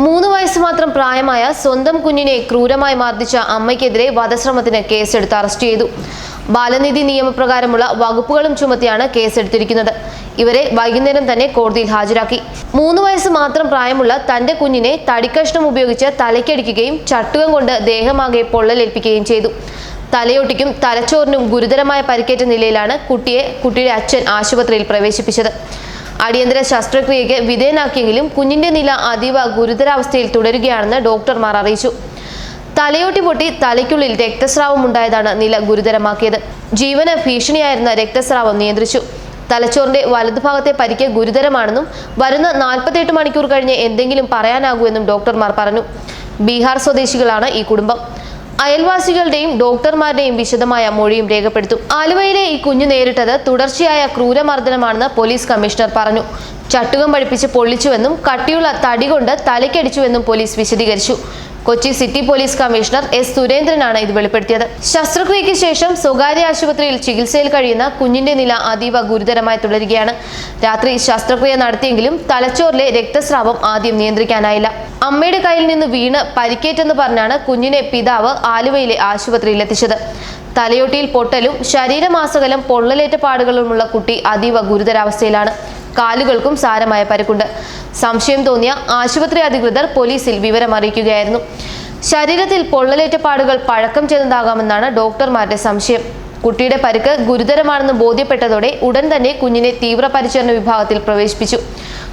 3 വയസ്സ് മാത്രം പ്രായമായ സ്വന്തം കുഞ്ഞിനെ ക്രൂരമായി മർദ്ദിച്ച അമ്മയ്ക്കെതിരെ വധശ്രമത്തിന് കേസെടുത്ത് അറസ്റ്റ് ചെയ്തു. ബാലനീതി നിയമപ്രകാരമുള്ള വകുപ്പുകളും ചുമത്തിയാണ് കേസെടുത്തിരിക്കുന്നത്. ഇവരെ വൈകുന്നേരം തന്നെ കോടതിയിൽ ഹാജരാക്കി. 3 വയസ്സ് മാത്രം പ്രായമുള്ള തന്റെ കുഞ്ഞിനെ തടിക്കഷ്ണം ഉപയോഗിച്ച് തലയ്ക്കടിക്കുകയും ചട്ടുകം കൊണ്ട് ദേഹമാകെ പൊള്ളലേൽപ്പിക്കുകയും ചെയ്തു. തലയോട്ടിക്കും തലച്ചോറിനും ഗുരുതരമായ പരിക്കേറ്റ നിലയിലാണ് കുട്ടിയുടെ അച്ഛൻ ആശുപത്രിയിൽ പ്രവേശിപ്പിച്ചത്. അടിയന്തര ശസ്ത്രക്രിയയ്ക്ക് വിധേയനാക്കിയെങ്കിലും കുഞ്ഞിന്റെ നില അതീവ ഗുരുതരാവസ്ഥയിൽ തുടരുകയാണെന്ന് ഡോക്ടർമാർ അറിയിച്ചു. തലയോട്ടി പൊട്ടി തലയ്ക്കുള്ളിൽ രക്തസ്രാവം ഉണ്ടായതാണ് നില ഗുരുതരമാക്കിയത്. ജീവന് ഭീഷണിയായിരുന്ന രക്തസ്രാവം നിയന്ത്രിച്ചു. തലച്ചോറിന്റെ വലതുഭാഗത്തെ പരിക്ക് ഗുരുതരമാണെന്നും വരുന്ന 48 മണിക്കൂർ കഴിഞ്ഞ് എന്തെങ്കിലും പറയാനാകൂ എന്നും ഡോക്ടർമാർ പറഞ്ഞു. ബീഹാർ സ്വദേശികളാണ് ഈ കുടുംബം. അയൽവാസികളുടെയും ഡോക്ടർമാരുടെയും വിശദമായ മൊഴിയും രേഖപ്പെടുത്തും. ആലുവയിലെ ഈ കുഞ്ഞു നേരിട്ടത് തുടർച്ചയായ ക്രൂരമർദ്ദനമാണെന്ന് പോലീസ് കമ്മീഷണർ പറഞ്ഞു. ചട്ടുകം പഴിപ്പിച്ച് പൊള്ളിച്ചുവെന്നും കട്ടിയുള്ള തടി കൊണ്ട് തലയ്ക്കടിച്ചുവെന്നും പോലീസ് വിശദീകരിച്ചു. Kochi city police commissioner S സുരേന്ദ്രനാണ് ഇത് വെളിപ്പെടുത്തിയത്. ശസ്ത്രക്രിയയ്ക്ക് ശേഷം സ്വകാര്യ ആശുപത്രിയിൽ ചികിത്സയിൽ കഴിയുന്ന കുഞ്ഞിന്റെ നില അതീവ ഗുരുതരമായി തുടരുകയാണ്. രാത്രി ശസ്ത്രക്രിയ നടത്തിയെങ്കിലും തലച്ചോറിലെ രക്തസ്രാവം ആദ്യം നിയന്ത്രിക്കാനായില്ല. അമ്മയുടെ കയ്യിൽ നിന്ന് വീണ് പരിക്കേറ്റെന്ന് പറഞ്ഞാണ് കുഞ്ഞിനെ പിതാവ് ആലുവയിലെ ആശുപത്രിയിൽ എത്തിച്ചത്. തലയോട്ടിയിൽ പൊട്ടലും ശരീരമാസകലം പൊള്ളലേറ്റ പാടുകളുമുള്ള കുട്ടി അതീവ ഗുരുതരാവസ്ഥയിലാണ്. കാലുകൾക്കും സാരമായ പരിക്കുണ്ട്. സംശയം തോന്നിയ ആശുപത്രി അധികൃതർ പോലീസിൽ വിവരം അറിയിക്കുകയായിരുന്നു. ശരീരത്തിൽ പൊള്ളലേറ്റ പാടുകൾ പഴക്കം ചെന്നതാകാമെന്നാണ് ഡോക്ടർമാരുടെ സംശയം. കുട്ടിയുടെ പരിക്ക് ഗുരുതരമാണെന്ന് ബോധ്യപ്പെട്ടതോടെ ഉടൻ തന്നെ കുഞ്ഞിനെ തീവ്രപരിചരണ വിഭാഗത്തിൽ പ്രവേശിപ്പിച്ചു.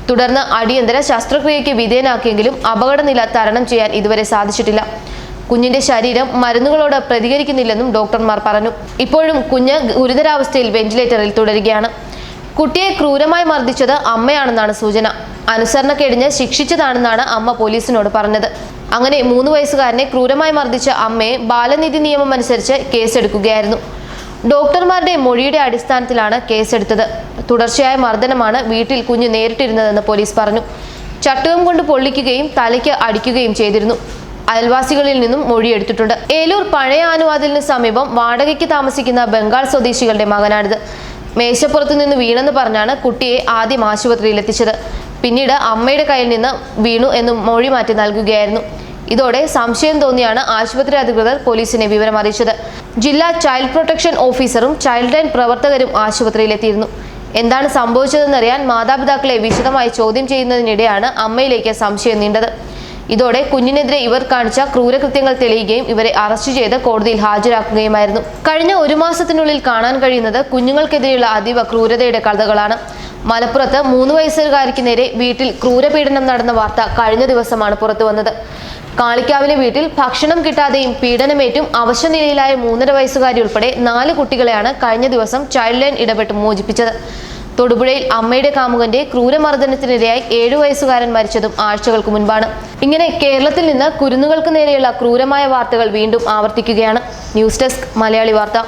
തുടർന്ന് അടിയന്തര ശസ്ത്രക്രിയയ്ക്ക് വിധേയനാക്കിയെങ്കിലും അപകടനില തരണം ചെയ്യാൻ ഇതുവരെ സാധിച്ചിട്ടില്ല. കുഞ്ഞിന്റെ ശരീരം മരുന്നുകളോട് പ്രതികരിക്കുന്നില്ലെന്നും ഡോക്ടർമാർ പറഞ്ഞു. ഇപ്പോഴും കുഞ്ഞ് ഗുരുതരാവസ്ഥയിൽ വെന്റിലേറ്ററിൽ തുടരുകയാണ്. കുട്ടിയെ ക്രൂരമായി മർദ്ദിച്ചത് അമ്മയാണെന്നാണ് സൂചന. അനുസരണക്കേടിന് ശിക്ഷിച്ചതാണെന്നാണ് അമ്മ പോലീസിനോട് പറഞ്ഞത്. അങ്ങനെ 3 വയസ്സുകാരനെ ക്രൂരമായി മർദ്ദിച്ച അമ്മയെ ബാലനീതി നിയമം അനുസരിച്ച് കേസെടുക്കുകയായിരുന്നു. ഡോക്ടർമാരുടെ മൊഴിയുടെ അടിസ്ഥാനത്തിലാണ് കേസെടുത്തത്. തുടർച്ചയായ മർദ്ദനമാണ് വീട്ടിൽ കുഞ്ഞ് നേരിട്ടിരുന്നതെന്ന് പോലീസ് പറഞ്ഞു. ചട്ടുകം കൊണ്ട് പൊള്ളിക്കുകയും തലയ്ക്ക് അടിക്കുകയും ചെയ്തിരുന്നു. അയൽവാസികളിൽ നിന്നും മൊഴിയെടുത്തിട്ടുണ്ട്. ഏലൂർ പഴയ ആനുവാതിലിന് സമീപം വാടകയ്ക്ക് താമസിക്കുന്ന ബംഗാൾ സ്വദേശികളുടെ മകനാണിത്. മേശപ്പുറത്തു നിന്ന് വീണെന്ന് പറഞ്ഞാണ് കുട്ടിയെ ആദ്യം ആശുപത്രിയിൽ എത്തിച്ചത്. പിന്നീട് അമ്മയുടെ കയ്യിൽ നിന്ന് വീണു എന്നും മൊഴി മാറ്റി നൽകുകയായിരുന്നു. ഇതോടെ സംശയം തോന്നിയാണ് ആശുപത്രി അധികൃതർ പോലീസിനെ വിവരം അറിയിച്ചത്. ജില്ലാ ചൈൽഡ് പ്രൊട്ടക്ഷൻ ഓഫീസറും ചൈൽഡ് ലൈൻ പ്രവർത്തകരും ആശുപത്രിയിലെത്തിയിരുന്നു. എന്താണ് സംഭവിച്ചതെന്നറിയാൻ മാതാപിതാക്കളെ വിശദമായി ചോദ്യം ചെയ്യുന്നതിനിടെയാണ് അമ്മയിലേക്ക് സംശയം നീണ്ടത്. ഇതോടെ കുഞ്ഞിനെതിരെ ഇവർ കാണിച്ച ക്രൂരകൃത്യങ്ങൾ തെളിയുകയും ഇവരെ അറസ്റ്റ് ചെയ്ത് കോടതിയിൽ ഹാജരാക്കുകയുമായിരുന്നു. കഴിഞ്ഞ 1 മാസത്തിനുള്ളിൽ കാണാൻ കഴിയുന്നത് കുഞ്ഞുങ്ങൾക്കെതിരെയുള്ള അതീവ ക്രൂരതയുടെ കഥകളാണ്. മലപ്പുറത്ത് 3 വയസ്സുകാരിക്ക് നേരെ വീട്ടിൽ ക്രൂരപീഡനം നടന്ന വാർത്ത കഴിഞ്ഞ ദിവസമാണ് പുറത്തു വന്നത്. കാളിക്കാവിലെ വീട്ടിൽ ഭക്ഷണം കിട്ടാതെയും പീഡനമേറ്റും അവശനിലയിലായ 3.5 വയസ്സുകാരി ഉൾപ്പെടെ 4 കുട്ടികളെയാണ് കഴിഞ്ഞ ദിവസം ചൈൽഡ് ലൈൻ ഇടപെട്ട് മോചിപ്പിച്ചത്. തൊടുപുഴയിൽ അമ്മയുടെ കാമുകന്റെ ക്രൂരമർദ്ദനത്തിനിരയായി 7 വയസ്സുകാരൻ മരിച്ചതും ആഴ്ചകൾക്ക് മുൻപാണ്. ഇങ്ങനെ കേരളത്തിൽ നിന്ന് കുരുന്നുകൾക്ക് നേരെയുള്ള ക്രൂരമായ വാർത്തകൾ വീണ്ടും ആവർത്തിക്കുകയാണ്. ന്യൂസ് ഡെസ്ക് മലയാളി വാർത്ത.